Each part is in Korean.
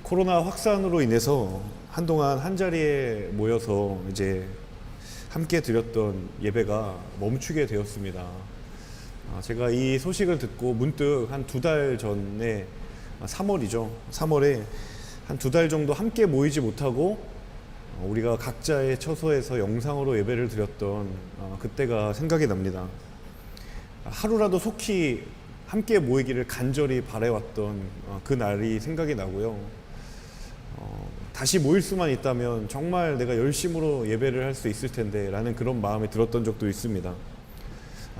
코로나 확산으로 인해서 한동안 한 자리에 모여서 이제 함께 드렸던 예배가 멈추게 되었습니다. 제가 이 소식을 듣고 문득 한 2달 전에 3월이죠. 3월에 한 2달 정도 함께 모이지 못하고 우리가 각자의 처소에서 영상으로 예배를 드렸던 그때가 생각이 납니다. 하루라도 속히 함께 모이기를 간절히 바래왔던 그 날이 생각이 나고요. 다시 모일 수만 있다면 정말 내가 열심으로 예배를 할 수 있을 텐데 라는 그런 마음이 들었던 적도 있습니다.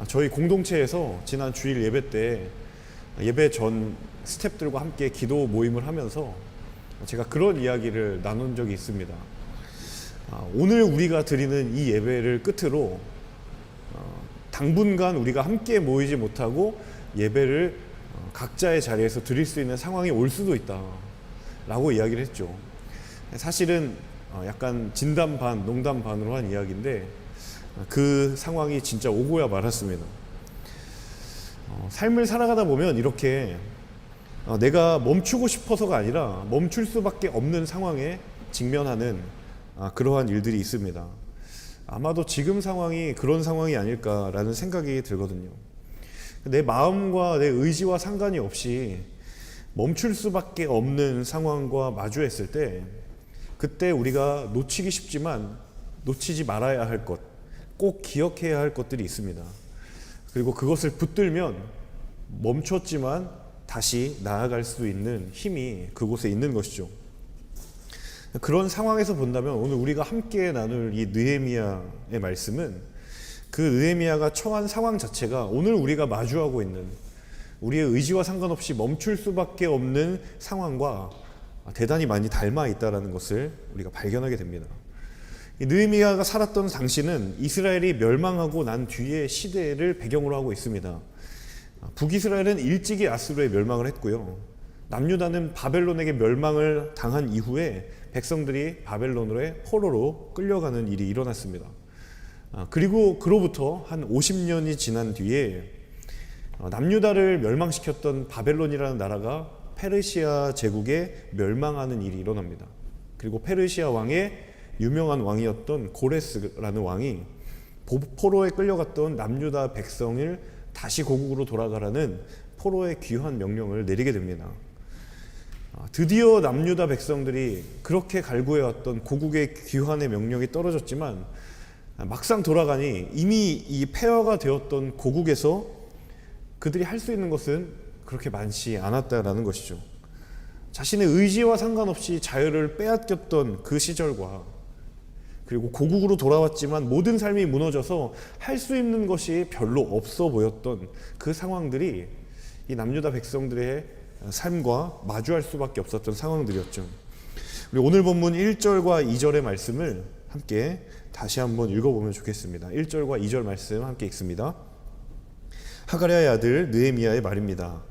저희 공동체에서 지난 주일 예배 때 예배 전 스태프들과 함께 기도 모임을 하면서 제가 그런 이야기를 나눈 적이 있습니다. 오늘 우리가 드리는 이 예배를 끝으로 당분간 우리가 함께 모이지 못하고 예배를 각자의 자리에서 드릴 수 있는 상황이 올 수도 있다 라고 이야기를 했죠. 사실은 약간 진담 반 농담 반으로 한 이야기인데 그 상황이 진짜 오고야 말았습니다. 삶을 살아가다 보면 이렇게 내가 멈추고 싶어서가 아니라 멈출 수밖에 없는 상황에 직면하는 그러한 일들이 있습니다. 아마도 지금 상황이 그런 상황이 아닐까라는 생각이 들거든요. 내 마음과 내 의지와 상관이 없이 멈출 수밖에 없는 상황과 마주했을 때 그때 우리가 놓치기 쉽지만 놓치지 말아야 할 것, 꼭 기억해야 할 것들이 있습니다. 그리고 그것을 붙들면 멈췄지만 다시 나아갈 수 있는 힘이 그곳에 있는 것이죠. 그런 상황에서 본다면 오늘 우리가 함께 나눌 이 느헤미야의 말씀은 그 느헤미야가 처한 상황 자체가 오늘 우리가 마주하고 있는 우리의 의지와 상관없이 멈출 수밖에 없는 상황과 대단히 많이 닮아 있다는 것을 우리가 발견하게 됩니다. 이 느헤미야가 살았던 당시는 이스라엘이 멸망하고 난 뒤의 시대를 배경으로 하고 있습니다. 북이스라엘은 일찍이 아수르에 멸망을 했고요. 남유다는 바벨론에게 멸망을 당한 이후에 백성들이 바벨론으로의 포로로 끌려가는 일이 일어났습니다. 그리고 그로부터 한 50년이 지난 뒤에 남유다를 멸망시켰던 바벨론이라는 나라가 페르시아 제국에 멸망하는 일이 일어납니다. 그리고 페르시아 왕의 유명한 왕이었던 고레스라는 왕이 포로에 끌려갔던 남유다 백성을 다시 고국으로 돌아가라는 포로의 귀환 명령을 내리게 됩니다. 드디어 남유다 백성들이 그렇게 갈구해왔던 고국의 귀환의 명령이 떨어졌지만 막상 돌아가니 이미 이 폐허가 되었던 고국에서 그들이 할 수 있는 것은 그렇게 많지 않았다라는 것이죠. 자신의 의지와 상관없이 자유를 빼앗겼던 그 시절과 그리고 고국으로 돌아왔지만 모든 삶이 무너져서 할 수 있는 것이 별로 없어 보였던 그 상황들이 이 남유다 백성들의 삶과 마주할 수밖에 없었던 상황들이었죠. 우리 오늘 본문 1절과 2절의 말씀을 함께 다시 한번 읽어보면 좋겠습니다. 1절과 2절 말씀 함께 읽습니다. 하가랴의 아들 느헤미야의 말입니다.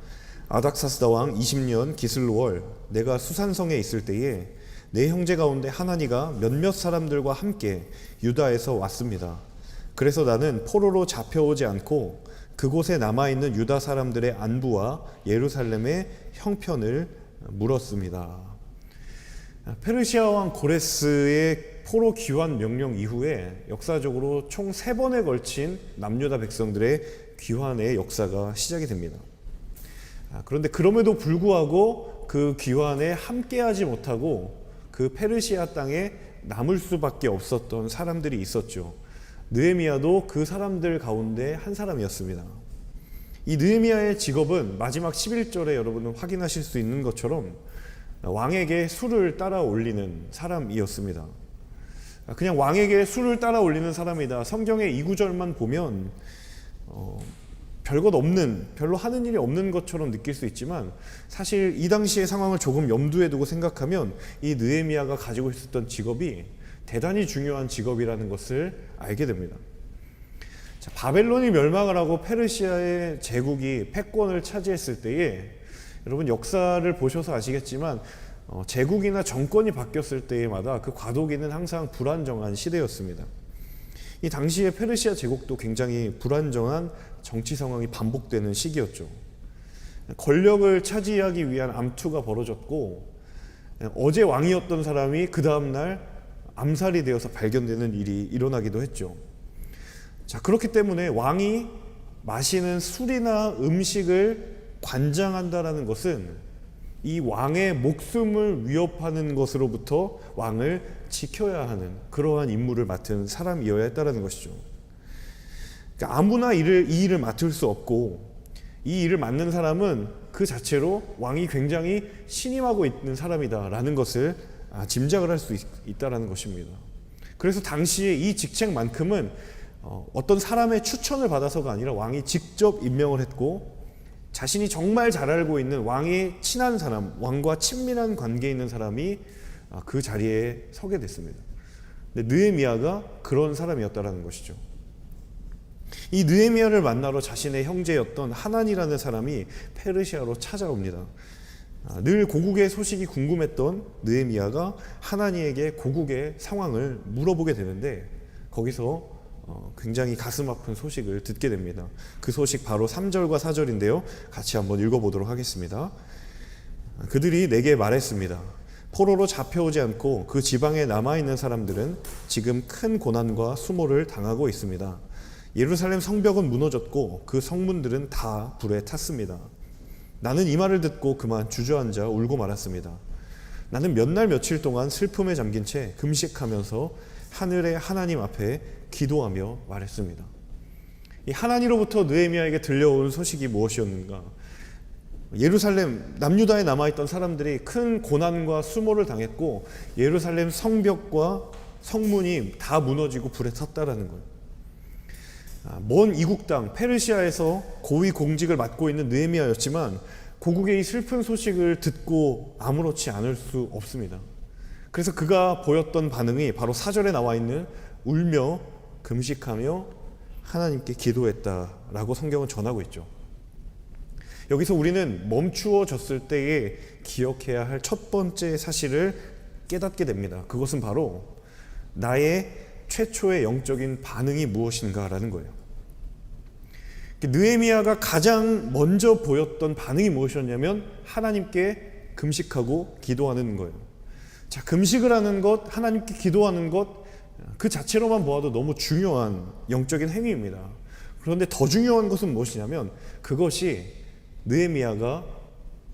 아닥사스다 왕 20년 기슬로월 내가 수산성에 있을 때에 내 형제 가운데 하나니가 몇몇 사람들과 함께 유다에서 왔습니다. 그래서 나는 포로로 잡혀오지 않고 그곳에 남아있는 유다 사람들의 안부와 예루살렘의 형편을 물었습니다. 페르시아 왕 고레스의 포로 귀환 명령 이후에 역사적으로 총 3번에 걸친 남유다 백성들의 귀환의 역사가 시작이 됩니다. 그런데 그럼에도 불구하고 그 귀환에 함께하지 못하고 그 페르시아 땅에 남을 수밖에 없었던 사람들이 있었죠. 느헤미야도 그 사람들 가운데 한 사람이었습니다. 이 느헤미야의 직업은 마지막 11절에 여러분은 확인하실 수 있는 것처럼 왕에게 술을 따라 올리는 사람이었습니다. 그냥 왕에게 술을 따라 올리는 사람이다. 성경의 이 구절만 보면 별것 없는, 별로 하는 일이 없는 것처럼 느낄 수 있지만 사실 이 당시의 상황을 조금 염두에 두고 생각하면 이 느헤미야가 가지고 있었던 직업이 대단히 중요한 직업이라는 것을 알게 됩니다. 자, 바벨론이 멸망을 하고 페르시아의 제국이 패권을 차지했을 때에 여러분 역사를 보셔서 아시겠지만 제국이나 정권이 바뀌었을 때마다 그 과도기는 항상 불안정한 시대였습니다. 이 당시에 페르시아 제국도 굉장히 불안정한 정치 상황이 반복되는 시기였죠. 권력을 차지하기 위한 암투가 벌어졌고 어제 왕이었던 사람이 그 다음날 암살이 되어서 발견되는 일이 일어나기도 했죠. 자, 그렇기 때문에 왕이 마시는 술이나 음식을 관장한다라는 것은 이 왕의 목숨을 위협하는 것으로부터 왕을 지켜야 하는 그러한 임무를 맡은 사람이어야 했다는 것이죠. 그러니까 아무나 이 일을 맡을 수 없고, 이 일을 맡는 사람은 그 자체로 왕이 굉장히 신임하고 있는 사람이다라는 것을 짐작을 할 수 있다는 것입니다. 그래서 당시에 이 직책만큼은 어떤 사람의 추천을 받아서가 아니라 왕이 직접 임명을 했고, 자신이 정말 잘 알고 있는 왕의 친한 사람, 왕과 친밀한 관계에 있는 사람이 그 자리에 서게 됐습니다. 근데 느헤미야가 그런 사람이었다는 것이죠. 이 느헤미야를 만나러 자신의 형제였던 하난이라는 사람이 페르시아로 찾아옵니다. 늘 고국의 소식이 궁금했던 느헤미야가 하나니에게 고국의 상황을 물어보게 되는데, 거기서 굉장히 가슴 아픈 소식을 듣게 됩니다. 그 소식 바로 3절과 4절인데요. 같이 한번 읽어보도록 하겠습니다. 그들이 내게 말했습니다. 포로로 잡혀오지 않고 그 지방에 남아있는 사람들은 지금 큰 고난과 수모를 당하고 있습니다. 예루살렘 성벽은 무너졌고 그 성문들은 다 불에 탔습니다. 나는 이 말을 듣고 그만 주저앉아 울고 말았습니다. 나는 몇 날 며칠 동안 슬픔에 잠긴 채 금식하면서 하늘의 하나님 앞에 기도하며 말했습니다. 이 하나님으로부터 느헤미야에게 들려온 소식이 무엇이었는가? 예루살렘 남유다에 남아있던 사람들이 큰 고난과 수모를 당했고, 예루살렘 성벽과 성문이 다 무너지고 불에 탔다라는 거예요. 먼 이국 땅 페르시아에서 고위 공직을 맡고 있는 느헤미야였지만 고국의 이 슬픈 소식을 듣고 아무렇지 않을 수 없습니다. 그래서 그가 보였던 반응이 바로 4절에 나와 있는 울며 금식하며 하나님께 기도했다라고 성경은 전하고 있죠. 여기서 우리는 멈추어졌을 때에 기억해야 할 첫 번째 사실을 깨닫게 됩니다. 그것은 바로 나의 최초의 영적인 반응이 무엇인가라는 거예요. 느헤미야가 가장 먼저 보였던 반응이 무엇이었냐면 하나님께 금식하고 기도하는 거예요. 자, 금식을 하는 것, 하나님께 기도하는 것, 그 자체로만 보아도 너무 중요한 영적인 행위입니다. 그런데 더 중요한 것은 무엇이냐면 그것이 느헤미야가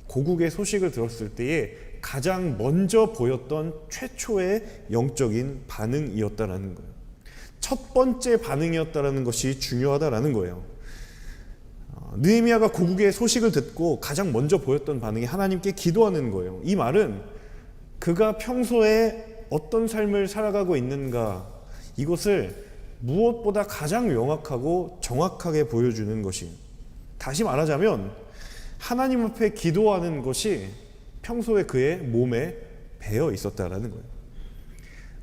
고국의 소식을 들었을 때에 가장 먼저 보였던 최초의 영적인 반응이었다라는 거예요. 첫 번째 반응이었다라는 것이 중요하다라는 거예요. 느헤미야가 고국의 소식을 듣고 가장 먼저 보였던 반응이 하나님께 기도하는 거예요. 이 말은 그가 평소에 어떤 삶을 살아가고 있는가, 이것을 무엇보다 가장 명확하고 정확하게 보여주는 것이, 다시 말하자면 하나님 앞에 기도하는 것이 평소에 그의 몸에 배어 있었다라는 거예요.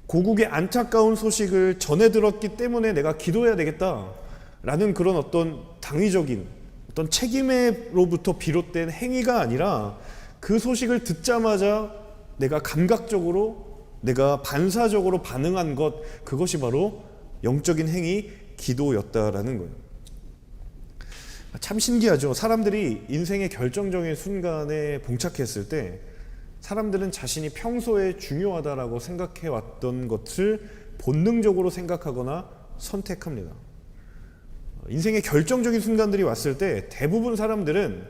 고국의 안타까운 소식을 전해 들었기 때문에 내가 기도해야 되겠다라는 그런 어떤 당위적인 어떤 책임으로부터 비롯된 행위가 아니라, 그 소식을 듣자마자 내가 감각적으로, 내가 반사적으로 반응한 것, 그것이 바로 영적인 행위, 기도였다라는 거예요. 참 신기하죠. 사람들이 인생의 결정적인 순간에 봉착했을 때 사람들은 자신이 평소에 중요하다라고 생각해 왔던 것을 본능적으로 생각하거나 선택합니다. 인생의 결정적인 순간들이 왔을 때 대부분 사람들은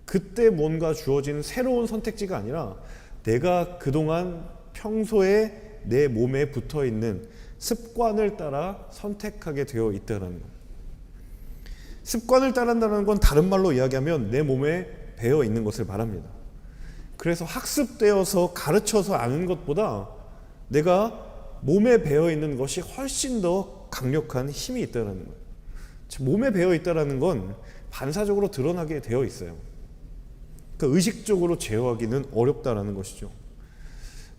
그때 뭔가 주어진 새로운 선택지가 아니라 내가 그동안 평소에 내 몸에 붙어있는 습관을 따라 선택하게 되어 있다는 거예요. 습관을 따른다는 건 다른 말로 이야기하면 내 몸에 배어 있는 것을 말합니다. 그래서 학습되어서 가르쳐서 아는 것보다 내가 몸에 배어 있는 것이 훨씬 더 강력한 힘이 있다는 거예요. 몸에 배어 있다는 건 반사적으로 드러나게 되어 있어요. 그러니까 의식적으로 제어하기는 어렵다는 것이죠.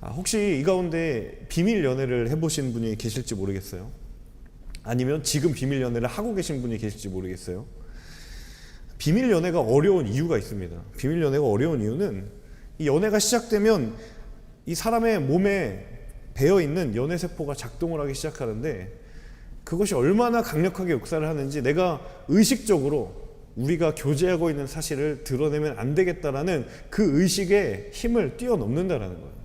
혹시 이 가운데 비밀 연애를 해보신 분이 계실지 모르겠어요. 아니면 지금 비밀 연애를 하고 계신 분이 계실지 모르겠어요. 비밀 연애가 어려운 이유가 있습니다. 비밀 연애가 어려운 이유는 이 연애가 시작되면 이 사람의 몸에 배어 있는 연애 세포가 작동을 하기 시작하는데, 그것이 얼마나 강력하게 역사를 하는지 내가 의식적으로 우리가 교제하고 있는 사실을 드러내면 안 되겠다라는 그 의식의 힘을 뛰어넘는다는 거예요.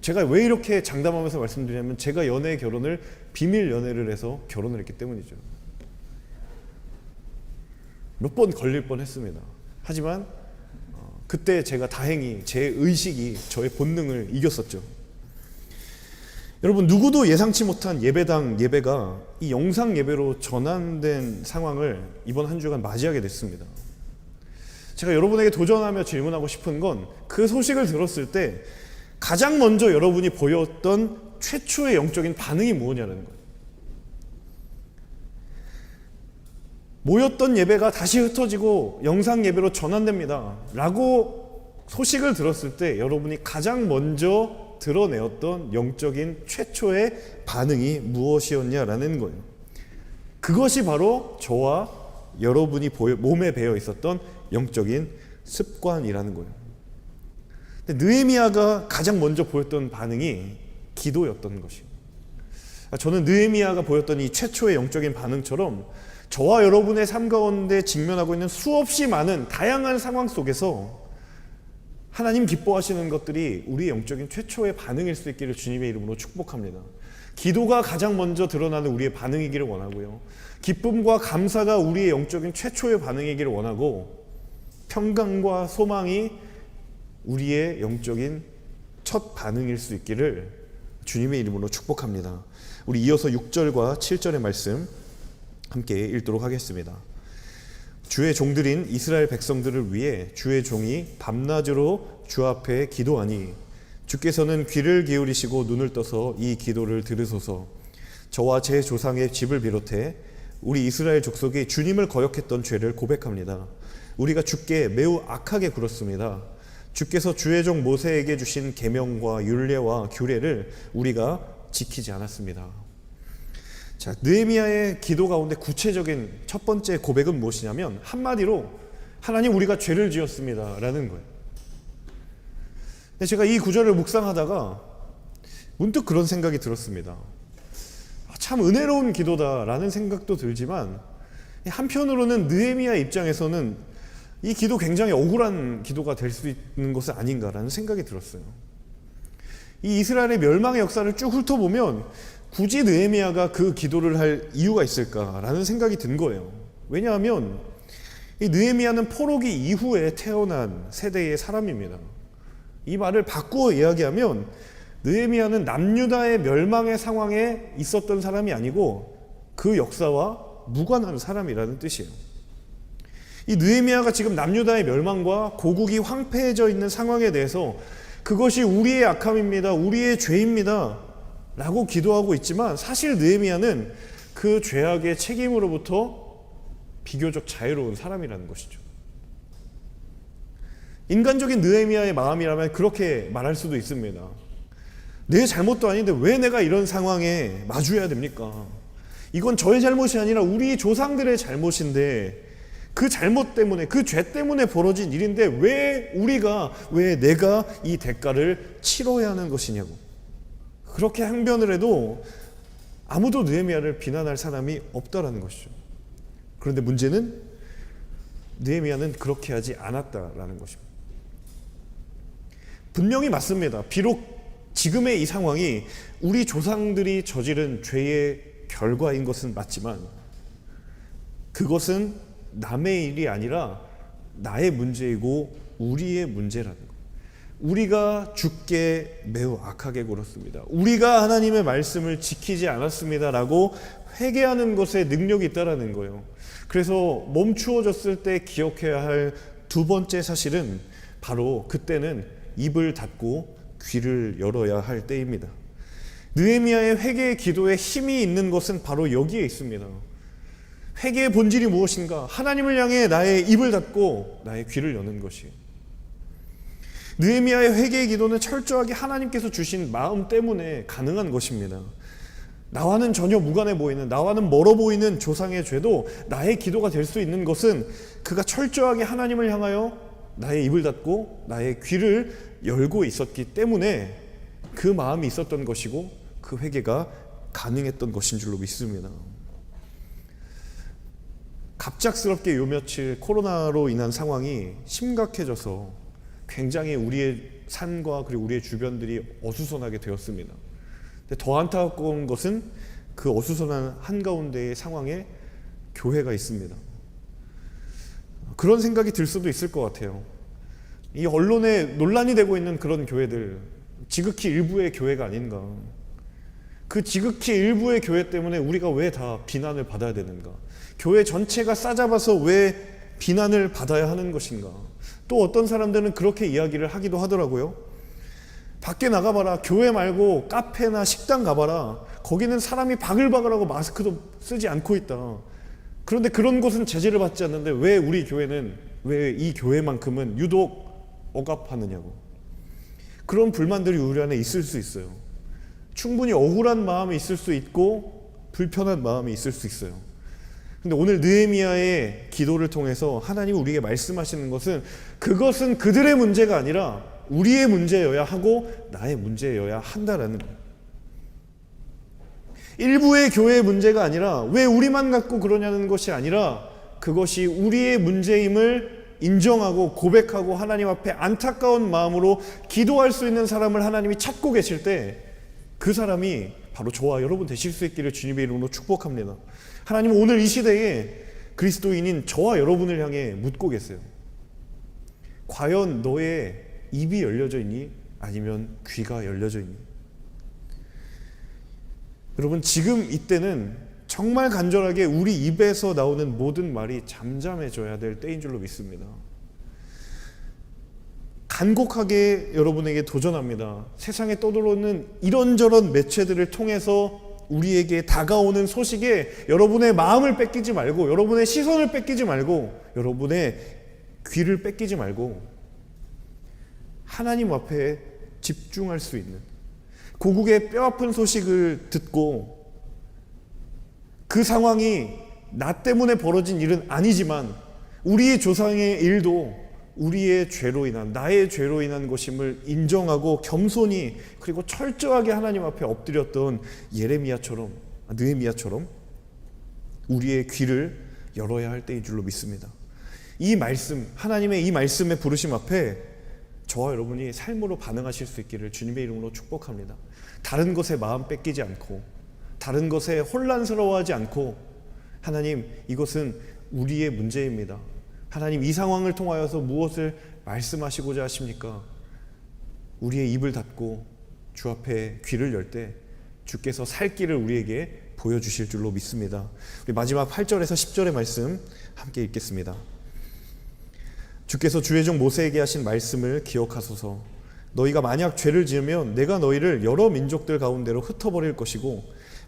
제가 왜 이렇게 장담하면서 말씀드리냐면 제가 연애 결혼을 비밀 연애를 해서 결혼을 했기 때문이죠. 몇 번 걸릴 뻔했습니다. 하지만 그때 제가 다행히 제 의식이 저의 본능을 이겼었죠. 여러분, 누구도 예상치 못한 예배당 예배가 이 영상 예배로 전환된 상황을 이번 한 주간 맞이하게 됐습니다. 제가 여러분에게 도전하며 질문하고 싶은 건 그 소식을 들었을 때 가장 먼저 여러분이 보였던 최초의 영적인 반응이 뭐냐는 거예요. 모였던 예배가 다시 흩어지고 영상 예배로 전환됩니다 라고 소식을 들었을 때 여러분이 가장 먼저 드러내었던 영적인 최초의 반응이 무엇이었냐라는 거예요. 그것이 바로 저와 여러분이 몸에 배어 있었던 영적인 습관이라는 거예요. 근데 느헤미야가 가장 먼저 보였던 반응이 기도였던 것이에요. 저는 느헤미야가 보였던 이 최초의 영적인 반응처럼 저와 여러분의 삶 가운데 직면하고 있는 수없이 많은 다양한 상황 속에서 하나님 기뻐하시는 것들이 우리의 영적인 최초의 반응일 수 있기를 주님의 이름으로 축복합니다. 기도가 가장 먼저 드러나는 우리의 반응이기를 원하고요. 기쁨과 감사가 우리의 영적인 최초의 반응이기를 원하고, 평강과 소망이 우리의 영적인 첫 반응일 수 있기를 주님의 이름으로 축복합니다. 우리 이어서 6절과 7절의 말씀 함께 읽도록 하겠습니다. 주의 종들인 이스라엘 백성들을 위해 주의 종이 밤낮으로 주 앞에 기도하니 주께서는 귀를 기울이시고 눈을 떠서 이 기도를 들으소서. 저와 제 조상의 집을 비롯해 우리 이스라엘 족속이 주님을 거역했던 죄를 고백합니다. 우리가 주께 매우 악하게 굴었습니다. 주께서 주의 종 모세에게 주신 계명과 율례와 규례를 우리가 지키지 않았습니다. 자, 느헤미야의 기도 가운데 구체적인 첫 번째 고백은 무엇이냐면 한마디로 하나님, 우리가 죄를 지었습니다 라는 거예요. 근데 제가 이 구절을 묵상하다가 문득 그런 생각이 들었습니다. 참 은혜로운 기도다라는 생각도 들지만 한편으로는 느헤미야 입장에서는 이 기도 굉장히 억울한 기도가 될 수 있는 것은 아닌가라는 생각이 들었어요. 이 이스라엘의 멸망의 역사를 쭉 훑어보면 굳이 느헤미야가 그 기도를 할 이유가 있을까라는 생각이 든 거예요. 왜냐하면 이 느헤미야는 포로기 이후에 태어난 세대의 사람입니다. 이 말을 바꾸어 이야기하면 느헤미야는 남유다의 멸망의 상황에 있었던 사람이 아니고 그 역사와 무관한 사람이라는 뜻이에요. 이 느헤미야가 지금 남유다의 멸망과 고국이 황폐해져 있는 상황에 대해서 그것이 우리의 악함입니다, 우리의 죄입니다 라고 기도하고 있지만, 사실 느헤미야는 그 죄악의 책임으로부터 비교적 자유로운 사람이라는 것이죠. 인간적인 느헤미야의 마음이라면 그렇게 말할 수도 있습니다. 내 잘못도 아닌데 왜 내가 이런 상황에 마주해야 됩니까? 이건 저의 잘못이 아니라 우리 조상들의 잘못인데, 그 잘못 때문에, 그 죄 때문에 벌어진 일인데 왜 내가 이 대가를 치러야 하는 것이냐고. 그렇게 항변을 해도 아무도 느헤미야를 비난할 사람이 없다라는 것이죠. 그런데 문제는 느헤미야는 그렇게 하지 않았다라는 것입니다. 분명히 맞습니다. 비록 지금의 이 상황이 우리 조상들이 저지른 죄의 결과인 것은 맞지만 그것은 남의 일이 아니라 나의 문제이고 우리의 문제라는 것. 우리가 주께 매우 악하게 굴었습니다. 우리가 하나님의 말씀을 지키지 않았습니다 라고 회개하는 것에 능력이 있다는 거예요. 그래서 멈추어졌을 때 기억해야 할 두 번째 사실은 바로 그때는 입을 닫고 귀를 열어야 할 때입니다. 느헤미야의 회개의 기도에 힘이 있는 것은 바로 여기에 있습니다. 회개의 본질이 무엇인가? 하나님을 향해 나의 입을 닫고 나의 귀를 여는 것이에요. 느헤미야의 회개의 기도는 철저하게 하나님께서 주신 마음 때문에 가능한 것입니다. 나와는 전혀 무관해 보이는, 나와는 멀어 보이는 조상의 죄도 나의 기도가 될 수 있는 것은 그가 철저하게 하나님을 향하여 나의 입을 닫고 나의 귀를 열고 있었기 때문에 그 마음이 있었던 것이고 그 회개가 가능했던 것인 줄로 믿습니다. 갑작스럽게 요 며칠 코로나로 인한 상황이 심각해져서 굉장히 우리의 산과 그리고 우리의 주변들이 어수선하게 되었습니다. 근데 더 안타까운 것은 그 어수선한 한가운데의 상황에 교회가 있습니다. 그런 생각이 들 수도 있을 것 같아요. 이 언론에 논란이 되고 있는 그런 교회들, 지극히 일부의 교회가 아닌가. 그 지극히 일부의 교회 때문에 우리가 왜 다 비난을 받아야 되는가? 교회 전체가 싸잡아서 왜 비난을 받아야 하는 것인가? 또 어떤 사람들은 그렇게 이야기를 하기도 하더라고요. 밖에 나가봐라. 교회 말고 카페나 식당 가봐라. 거기는 사람이 바글바글하고 마스크도 쓰지 않고 있다. 그런데 그런 곳은 제재를 받지 않는데 왜 우리 교회는, 왜 이 교회만큼은 유독 억압하느냐고. 그런 불만들이 우리 안에 있을 수 있어요. 충분히 억울한 마음이 있을 수 있고 불편한 마음이 있을 수 있어요. 근데 오늘 느헤미야의 기도를 통해서 하나님이 우리에게 말씀하시는 것은 그것은 그들의 문제가 아니라 우리의 문제여야 하고 나의 문제여야 한다라는 거예요. 일부의 교회의 문제가 아니라 왜 우리만 갖고 그러냐는 것이 아니라 그것이 우리의 문제임을 인정하고 고백하고 하나님 앞에 안타까운 마음으로 기도할 수 있는 사람을 하나님이 찾고 계실 때 그 사람이 바로 저와 여러분 되실 수 있기를 주님의 이름으로 축복합니다. 하나님은 오늘 이 시대에 그리스도인인 저와 여러분을 향해 묻고 계세요. 과연 너의 입이 열려져 있니? 아니면 귀가 열려져 있니? 여러분, 지금 이때는 정말 간절하게 우리 입에서 나오는 모든 말이 잠잠해져야 될 때인 줄로 믿습니다. 간곡하게 여러분에게 도전합니다. 세상에 떠돌아오는 이런저런 매체들을 통해서 우리에게 다가오는 소식에 여러분의 마음을 뺏기지 말고, 여러분의 시선을 뺏기지 말고, 여러분의 귀를 뺏기지 말고 하나님 앞에 집중할 수 있는, 고국의 뼈아픈 소식을 듣고 그 상황이 나 때문에 벌어진 일은 아니지만 우리 조상의 일도 우리의 죄로 인한, 나의 죄로 인한 것임을 인정하고 겸손히 그리고 철저하게 하나님 앞에 엎드렸던 느헤미야처럼 우리의 귀를 열어야 할 때인 줄로 믿습니다. 이 말씀, 하나님의 이 말씀의 부르심 앞에 저와 여러분이 삶으로 반응하실 수 있기를 주님의 이름으로 축복합니다. 다른 것에 마음 뺏기지 않고, 다른 것에 혼란스러워하지 않고, 하나님, 이것은 우리의 문제입니다. 하나님, 이 상황을 통하여서 무엇을 말씀하시고자 하십니까? 우리의 입을 닫고 주 앞에 귀를 열 때 주께서 살 길을 우리에게 보여주실 줄로 믿습니다. 우리 마지막 8절에서 10절의 말씀 함께 읽겠습니다. 주께서 주의 종 모세에게 하신 말씀을 기억하소서. 너희가 만약 죄를 지으면 내가 너희를 여러 민족들 가운데로 흩어버릴 것이고,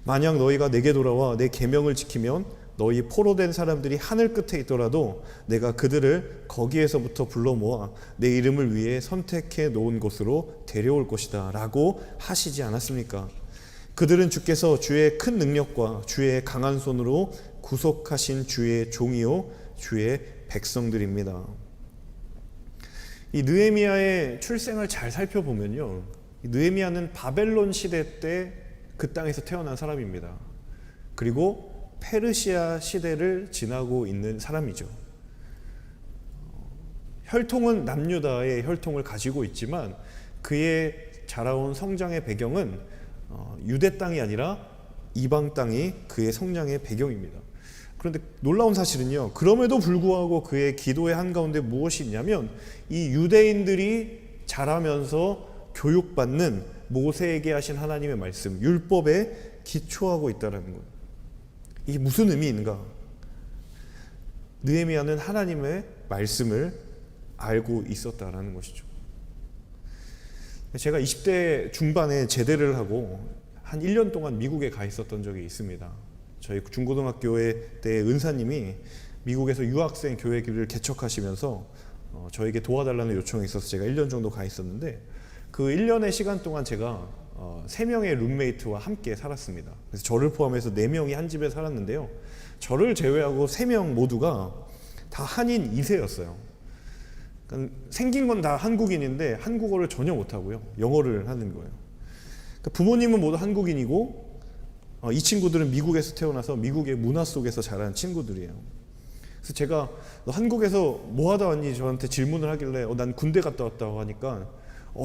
만약 너희가 내게 돌아와 내 계명을 지키면 너희 포로된 사람들이 하늘 끝에 있더라도 내가 그들을 거기에서부터 불러 모아 내 이름을 위해 선택해 놓은 곳으로 데려올 것이다 라고 하시지 않았습니까? 그들은 주께서 주의 큰 능력과 주의 강한 손으로 구속하신 주의 종이요 주의 백성들입니다. 이 느헤미야의 출생을 잘 살펴보면요, 느헤미야는 바벨론 시대 때 그 땅에서 태어난 사람입니다. 그리고 페르시아 시대를 지나고 있는 사람이죠. 혈통은 남유다의 혈통을 가지고 있지만 그의 자라온 성장의 배경은 유대 땅이 아니라 이방 땅이 그의 성장의 배경입니다. 그런데 놀라운 사실은요, 그럼에도 불구하고 그의 기도의 한가운데 무엇이 있냐면 이 유대인들이 자라면서 교육받는 모세에게 하신 하나님의 말씀, 율법에 기초하고 있다는 거예요. 이게 무슨 의미인가? 느헤미야는 하나님의 말씀을 알고 있었다라는 것이죠. 제가 20대 중반에 제대를 하고 한 1년 동안 미국에 가 있었던 적이 있습니다. 저희 중고등학교의 때 은사님이 미국에서 유학생 교회를 개척하시면서 저에게 도와달라는 요청이 있어서 제가 1년 정도 가 있었는데, 그 1년의 시간 동안 제가 3명의 룸메이트와 함께 살았습니다. 그래서 저를 포함해서 4명이 한 집에 살았는데요, 저를 제외하고 3명 모두가 다 한인 2세였어요. 그러니까 생긴 건 다 한국인인데 한국어를 전혀 못하고요, 영어를 하는 거예요. 그러니까 부모님은 모두 한국인이고 이 친구들은 미국에서 태어나서 미국의 문화 속에서 자란 친구들이에요. 그래서 제가 너 한국에서 뭐 하다 왔니? 저한테 질문을 하길래 난 군대 갔다 왔다고 하니까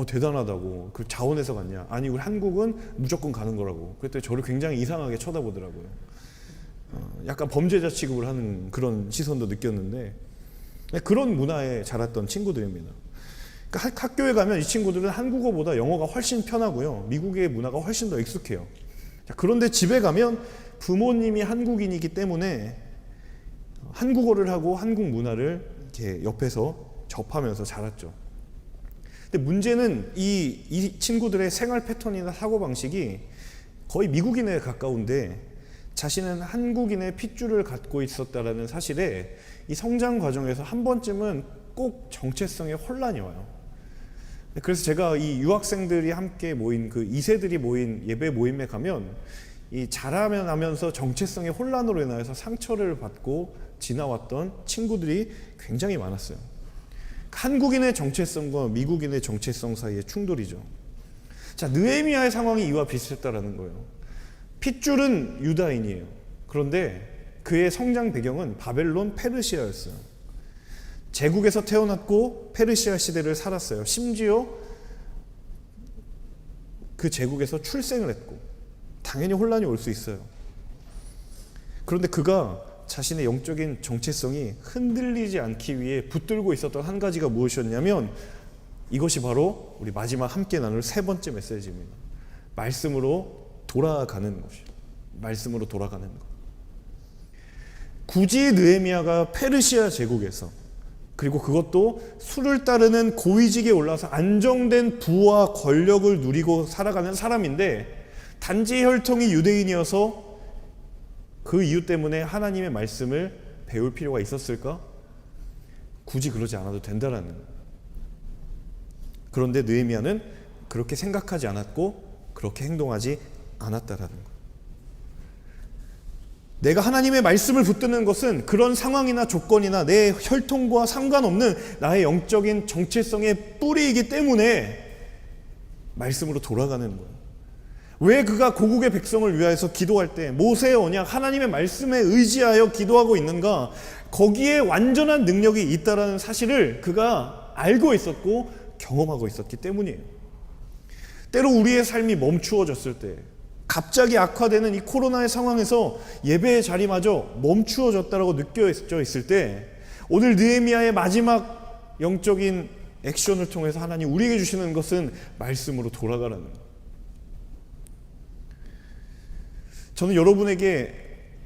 대단하다고. 그 자원에서 갔냐? 아니 우리 한국은 무조건 가는 거라고. 그랬더니 저를 굉장히 이상하게 쳐다보더라고요. 약간 범죄자 취급을 하는 그런 시선도 느꼈는데, 그런 문화에 자랐던 친구들입니다. 그러니까 학교에 가면 이 친구들은 한국어보다 영어가 훨씬 편하고요, 미국의 문화가 훨씬 더 익숙해요. 그런데 집에 가면 부모님이 한국인이기 때문에 한국어를 하고 한국 문화를 이렇게 옆에서 접하면서 자랐죠. 근데 문제는 이 친구들의 생활 패턴이나 사고방식이 거의 미국인에 가까운데 자신은 한국인의 핏줄을 갖고 있었다라는 사실에 이 성장 과정에서 한 번쯤은 꼭 정체성에 혼란이 와요. 그래서 제가 이 유학생들이 함께 모인 그 2세들이 모인 예배 모임에 가면 이 자라면 하면서 정체성의 혼란으로 인하여서 상처를 받고 지나왔던 친구들이 굉장히 많았어요. 한국인의 정체성과 미국인의 정체성 사이의 충돌이죠. 자, 느헤미야의 상황이 이와 비슷했다라는 거예요. 핏줄은 유다인이에요. 그런데 그의 성장 배경은 바벨론, 페르시아였어요. 제국에서 태어났고 페르시아 시대를 살았어요. 심지어 그 제국에서 출생을 했고, 당연히 혼란이 올 수 있어요. 그런데 그가 자신의 영적인 정체성이 흔들리지 않기 위해 붙들고 있었던 한 가지가 무엇이었냐면, 이것이 바로 우리 마지막 함께 나눌 세 번째 메시지입니다. 말씀으로 돌아가는 것이요. 말씀으로 돌아가는 것. 굳이 느헤미야가 페르시아 제국에서, 그리고 그것도 수를 따르는 고위직에 올라서 안정된 부와 권력을 누리고 살아가는 사람인데, 단지 혈통이 유대인이어서 그 이유 때문에 하나님의 말씀을 배울 필요가 있었을까? 굳이 그러지 않아도 된다라는 거예요. 그런데 느헤미야는 그렇게 생각하지 않았고 그렇게 행동하지 않았다라는 거예요. 내가 하나님의 말씀을 붙드는 것은 그런 상황이나 조건이나 내 혈통과 상관없는 나의 영적인 정체성의 뿌리이기 때문에 말씀으로 돌아가는 거예요. 왜 그가 고국의 백성을 위하여서 기도할 때 모세의 언약, 하나님의 말씀에 의지하여 기도하고 있는가? 거기에 완전한 능력이 있다는 사실을 그가 알고 있었고 경험하고 있었기 때문이에요. 때로 우리의 삶이 멈추어졌을 때, 갑자기 악화되는 이 코로나의 상황에서 예배의 자리마저 멈추어졌다고 느껴져 있을 때, 오늘 느헤미야의 마지막 영적인 액션을 통해서 하나님 우리에게 주시는 것은 말씀으로 돌아가라는 거예요. 저는 여러분에게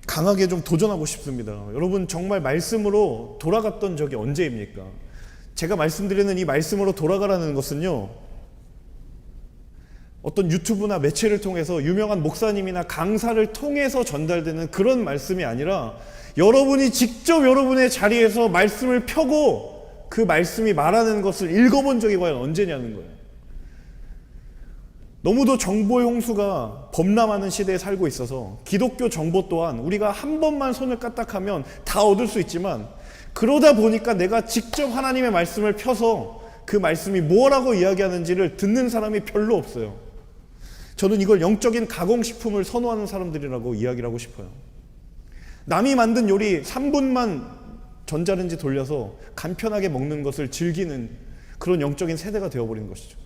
강하게 좀 도전하고 싶습니다. 여러분 정말 말씀으로 돌아갔던 적이 언제입니까? 제가 말씀드리는 이 말씀으로 돌아가라는 것은요, 어떤 유튜브나 매체를 통해서 유명한 목사님이나 강사를 통해서 전달되는 그런 말씀이 아니라, 여러분이 직접 여러분의 자리에서 말씀을 펴고 그 말씀이 말하는 것을 읽어본 적이 과연 언제냐는 거예요. 너무도 정보의 홍수가 범람하는 시대에 살고 있어서 기독교 정보 또한 우리가 한 번만 손을 까딱하면 다 얻을 수 있지만, 그러다 보니까 내가 직접 하나님의 말씀을 펴서 그 말씀이 뭐라고 이야기하는지를 듣는 사람이 별로 없어요. 저는 이걸 영적인 가공식품을 선호하는 사람들이라고 이야기를 하고 싶어요. 남이 만든 요리 3분만 전자레인지 돌려서 간편하게 먹는 것을 즐기는 그런 영적인 세대가 되어버린 것이죠.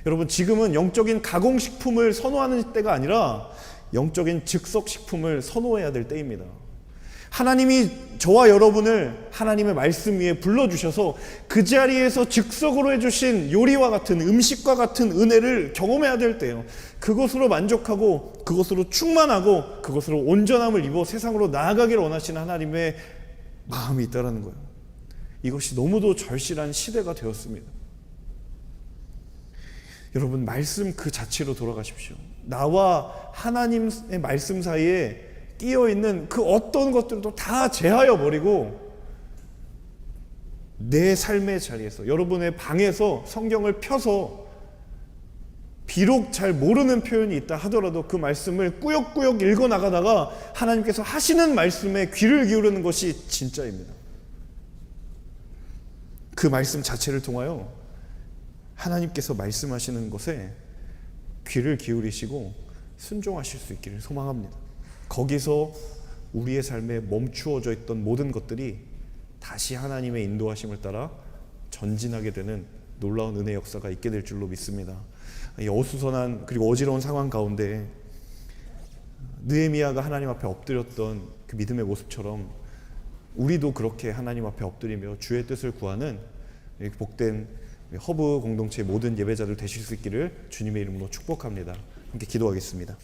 여러분, 지금은 영적인 가공식품을 선호하는 때가 아니라 영적인 즉석식품을 선호해야 될 때입니다. 하나님이 저와 여러분을 하나님의 말씀 위에 불러주셔서 그 자리에서 즉석으로 해주신 요리와 같은, 음식과 같은 은혜를 경험해야 될 때예요. 그것으로 만족하고 그것으로 충만하고 그것으로 온전함을 입어 세상으로 나아가기를 원하시는 하나님의 마음이 있다는 거예요. 이것이 너무도 절실한 시대가 되었습니다. 여러분, 말씀 그 자체로 돌아가십시오. 나와 하나님의 말씀 사이에 끼어있는 그 어떤 것들도 다 제하여 버리고, 내 삶의 자리에서, 여러분의 방에서 성경을 펴서, 비록 잘 모르는 표현이 있다 하더라도 그 말씀을 꾸역꾸역 읽어 나가다가 하나님께서 하시는 말씀에 귀를 기울이는 것이 진짜입니다. 그 말씀 자체를 통하여 하나님께서 말씀하시는 것에 귀를 기울이시고 순종하실 수 있기를 소망합니다. 거기서 우리의 삶에 멈추어져 있던 모든 것들이 다시 하나님의 인도하심을 따라 전진하게 되는 놀라운 은혜 역사가 있게 될 줄로 믿습니다. 이 어수선한 그리고 어지러운 상황 가운데 느헤미야가 하나님 앞에 엎드렸던 그 믿음의 모습처럼 우리도 그렇게 하나님 앞에 엎드리며 주의 뜻을 구하는 복된 허브 공동체의 모든 예배자들 되실 수 있기를 주님의 이름으로 축복합니다. 함께 기도하겠습니다.